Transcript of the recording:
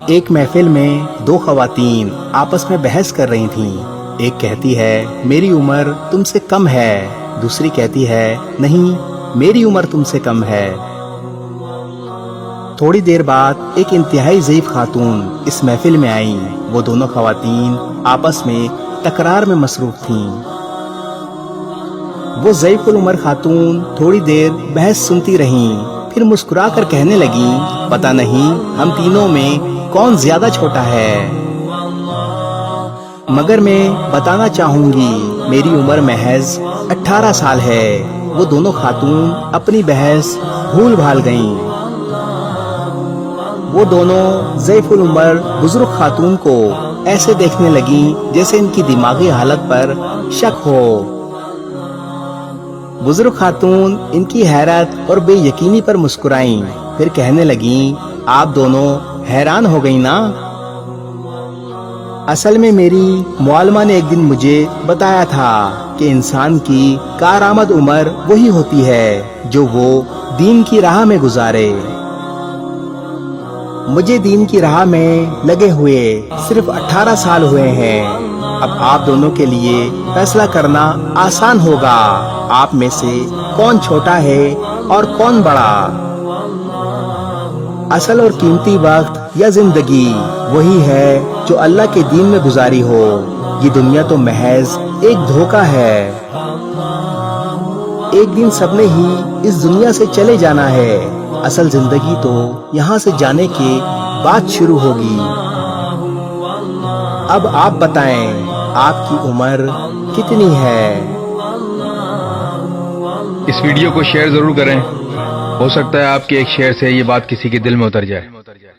ایک محفل میں دو خواتین آپس میں بحث کر رہی تھیں۔ ایک کہتی ہے میری عمر تم سے کم ہے، دوسری کہتی ہے نہیں میری عمر تم سے کم ہے۔ تھوڑی دیر بعد ایک انتہائی ضعیف خاتون اس محفل میں آئیں۔ وہ دونوں خواتین آپس میں تکرار میں مصروف تھیں۔ وہ ضعیف العمر خاتون تھوڑی دیر بحث سنتی رہیں، پھر مسکرا کر کہنے لگیں پتہ نہیں ہم تینوں میں کون زیادہ چھوٹا ہے، مگر میں بتانا چاہوں گی میری عمر محض 18 سال ہے۔ وہ دونوں خاتون اپنی بحث بھول بھال گئیں۔ وہ دونوں ضعیف العمر بزرگ خاتون کو ایسے دیکھنے لگیں جیسے ان کی دماغی حالت پر شک ہو۔ بزرگ خاتون ان کی حیرت اور بے یقینی پر مسکرائیں، پھر کہنے لگیں آپ دونوں حیران ہو گئی نا؟ اصل میں میری معلمہ نے ایک دن مجھے بتایا تھا کہ انسان کی کارآمد عمر وہی ہوتی ہے جو وہ دین کی راہ میں گزارے۔ مجھے دین کی راہ میں لگے ہوئے صرف 18 سال ہوئے ہیں۔ اب آپ دونوں کے لیے فیصلہ کرنا آسان ہوگا، آپ میں سے کون چھوٹا ہے اور کون بڑا۔ اصل اور قیمتی وقت یا زندگی وہی ہے جو اللہ کے دین میں گزاری ہو۔ یہ دنیا تو محض ایک دھوکہ ہے۔ ایک دن سب نے ہی اس دنیا سے چلے جانا ہے، اصل زندگی تو یہاں سے جانے کے بعد شروع ہوگی۔ اب آپ بتائیں آپ کی عمر کتنی ہے؟ اس ویڈیو کو شیئر ضرور کریں، ہو سکتا ہے آپ کے ایک شیئر سے یہ بات کسی کے دل میں اتر جائے۔